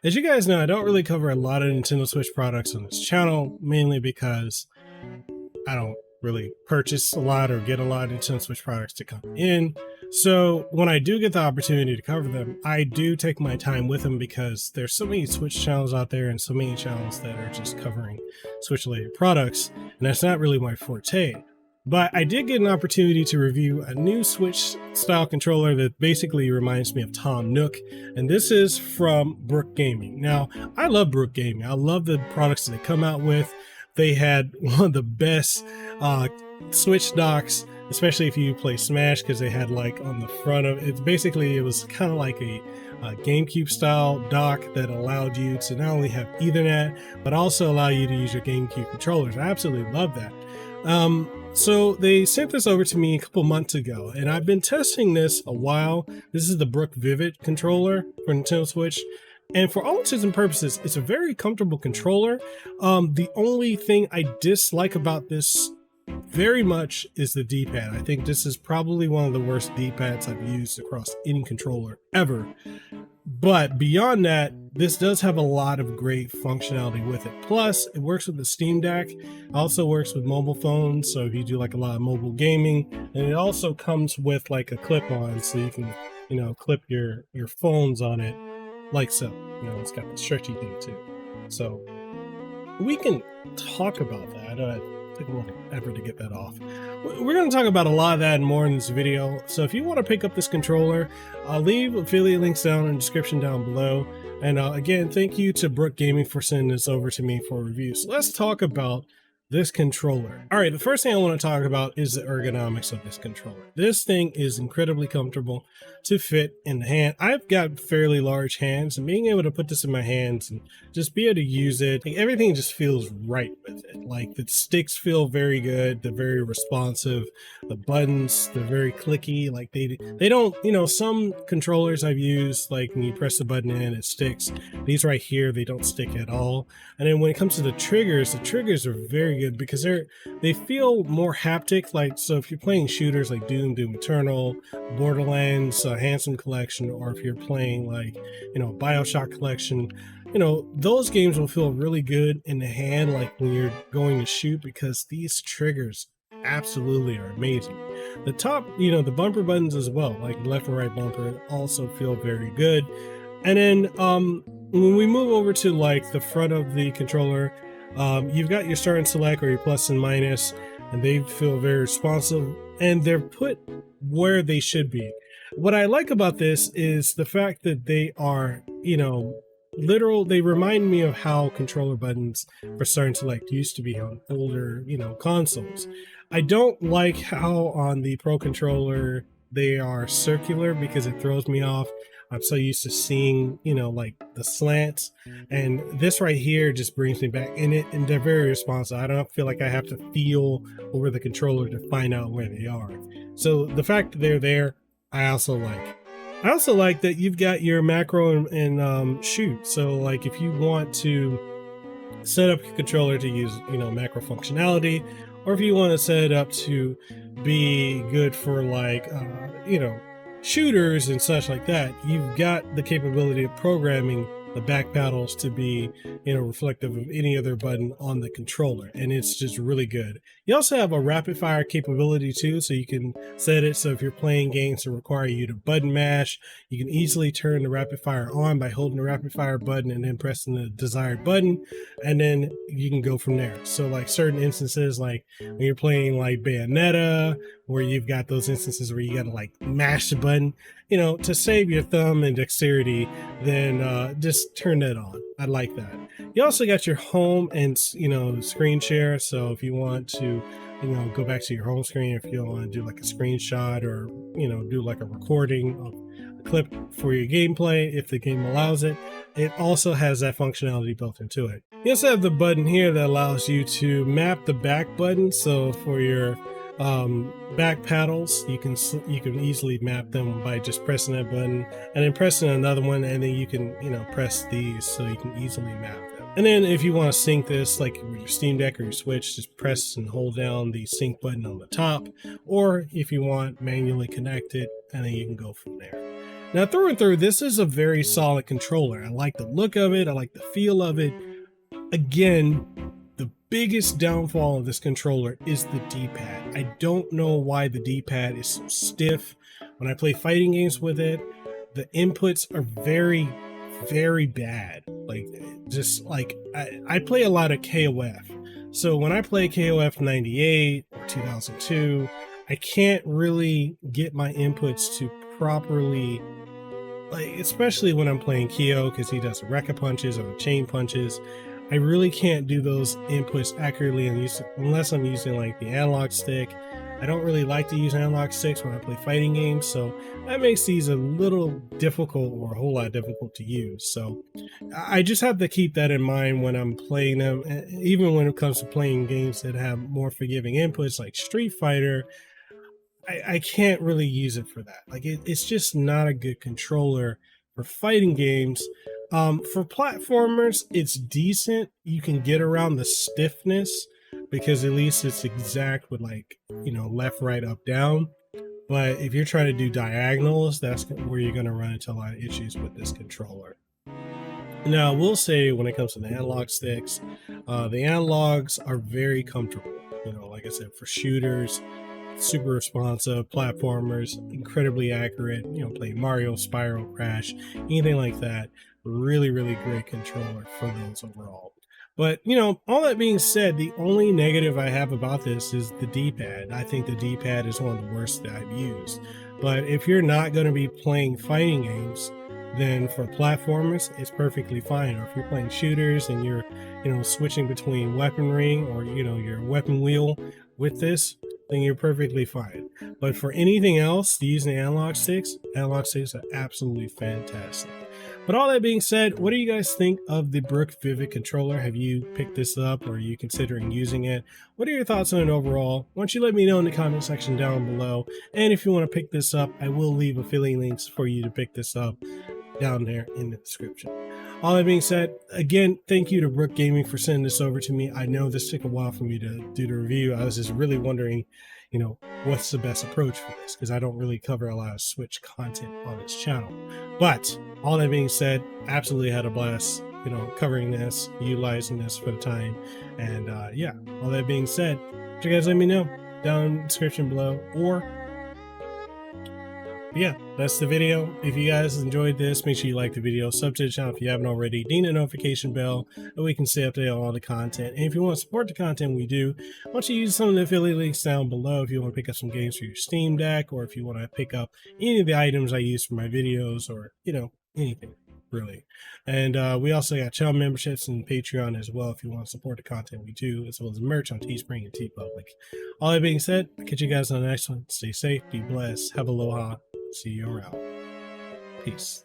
As you guys know, I don't really cover a lot of Nintendo Switch products on this channel, mainly because I don't really purchase a lot or get a lot of Nintendo Switch products to come in. So when I do get the opportunity to cover them, I do take my time with them because there's so many Switch channels out there and so many channels that are just covering Switch related products, and that's not really my forte. But I did get an opportunity to review a new Switch style controller that basically reminds me of Tom Nook, and this is from Brook Gaming. Now, I love Brook Gaming. I love the products that they come out with. They had one of the best Switch docks, especially if you play Smash, because they had like on the front of it, basically it was kind of like a GameCube style dock that allowed you to not only have Ethernet, but also allow you to use your GameCube controllers. I absolutely love that. So they sent this over to me a couple months ago, and I've been testing this a while. This is the Brook Vivid controller for Nintendo Switch. And for all intents and purposes, it's a very comfortable controller. The only thing I dislike about this very much is the D-pad. I think this is probably one of the worst D-pads I've used across any controller ever. But beyond that, this does have a lot of great functionality with it. Plus, it works with the Steam Deck. It also works with mobile phones, so if you do like a lot of mobile gaming. And it also comes with like a clip-on, so you can, clip your phones on it, like so. It's got the stretchy thing too. So we can talk about that. Took a little effort to get that off. We're going to talk about a lot of that and more in this video. So if you want to pick up this controller, I'll leave affiliate links down in the description down below. And again, thank you to Brook Gaming for sending this over to me for review. So let's talk about this controller. All right, the first thing I want to talk about is the ergonomics of this controller. This thing is incredibly comfortable to fit in the hand. I've got fairly large hands, and being able to put this in my hands and just be able to use it, everything just feels right with it. Like the sticks feel very good, they're very responsive, the buttons, they're very clicky. Like they don't, some controllers I've used, like when you press the button in, it sticks. These right here, they don't stick at all. And then when it comes to the triggers are very good because they feel more haptic. Like, so if you're playing shooters like Doom Eternal, Borderlands, Handsome Collection, or if you're playing like, BioShock Collection, those games will feel really good in the hand, like when you're going to shoot, because these triggers absolutely are amazing. The top, the bumper buttons as well, like left and right bumper, also feel very good. And then when we move over to like the front of the controller, you've got your start and select or your plus and minus, and they feel very responsive and they're put where they should be. What I like about this is the fact that they are, literal. They remind me of how controller buttons for start and select used to be on older, consoles. I don't like how on the Pro controller they are circular because it throws me off. I'm so used to seeing, like the slants, and this right here just brings me back in it, and they're very responsive. I don't feel like I have to feel over the controller to find out where they are. So the fact that they're there, I also like. I also like that you've got your macro and shoot. So like if you want to set up your controller to use, macro functionality, or if you want to set it up to be good for like, shooters and such like that, you've got the capability of programming the back paddles to be, reflective of any other button on the controller, and it's just really good. You also have a rapid fire capability too, so you can set it so if you're playing games that require you to button mash, you can easily turn the rapid fire on by holding the rapid fire button and then pressing the desired button, and then you can go from there. So like certain instances, like when you're playing like Bayonetta, where you've got those instances where you gotta like mash the button, to save your thumb and dexterity, then just turn that on. I like that. You also got your home and screen share. So if you want to, go back to your home screen, if you want to do like a screenshot or do like a recording of a clip for your gameplay, if the game allows it, it also has that functionality built into it. You also have the button here that allows you to map the back button. So for your back paddles, you can easily map them by just pressing that button and then pressing another one, and then you can press these so you can easily map them. And then if you want to sync this like with your Steam Deck or your Switch, just press and hold down the sync button on the top, or if you want, manually connect it, and then you can go from there. Now, through and through, this is a very solid controller. I like the look of it. I like the feel of it. Again, the biggest downfall of this controller is the D-pad. I don't know why the D-pad is so stiff. When I play fighting games with it, the inputs are very, very bad. Like, just like, I play a lot of KOF. So when I play KOF 98 or 2002, I can't really get my inputs to properly, like, especially when I'm playing Kyo, because he does Rekka punches or chain punches. I really can't do those inputs accurately unless I'm using like the analog stick. I don't really like to use analog sticks when I play fighting games, so that makes these a little difficult, or a whole lot difficult to use. So I just have to keep that in mind when I'm playing them, even when it comes to playing games that have more forgiving inputs like Street Fighter. I can't really use it for that. Like, it's just not a good controller for fighting games. For platformers, it's decent. You can get around the stiffness because at least it's exact with, like, you know, left, right, up, down. But if you're trying to do diagonals, that's where you're going to run into a lot of issues with this controller. Now, I will say when it comes to the analog sticks, the analogs are very comfortable. You know, like I said, for shooters, super responsive, platformers, incredibly accurate, you know, play Mario, Spyro, Crash, anything like that. Really, really great controller for those overall. But, you know, all that being said, the only negative I have about this is the D-pad. I think the D-pad is one of the worst that I've used. But if you're not going to be playing fighting games, then for platformers, it's perfectly fine. Or if you're playing shooters and you're, you know, switching between weaponry, or, you know, your weapon wheel with this, then you're perfectly fine. But for anything else, using analog sticks are absolutely fantastic. But all that being said, what do you guys think of the Brook Vivid controller? Have you picked this up, or are you considering using it? What are your thoughts on it overall? Why don't you let me know in the comment section down below. And if you want to pick this up, I will leave affiliate links for you to pick this up down there in the description. All that being said, again, thank you to Brook Gaming for sending this over to me. I know this took a while for me to do the review. I was just really wondering, you know, what's the best approach for this, because I don't really cover a lot of Switch content on this channel. But all that being said, absolutely had a blast, you know, covering this, utilizing this for the time. And yeah, all that being said, you guys let me know down in the description below, or yeah, that's the video. If you guys enjoyed this, make sure you like the video, sub to the channel if you haven't already, ding the notification bell, and we can stay updated on all the content. And if you want to support the content we do, why don't you use some of the affiliate links down below if you want to pick up some games for your Steam Deck, or if you want to pick up any of the items I use for my videos, or, you know, anything really. And we also got channel memberships and Patreon as well if you want to support the content we do, as well as merch on Teespring and TeePublic. All that being said, I'll catch you guys on the next one. Stay safe, be blessed, have aloha. See you around. Peace.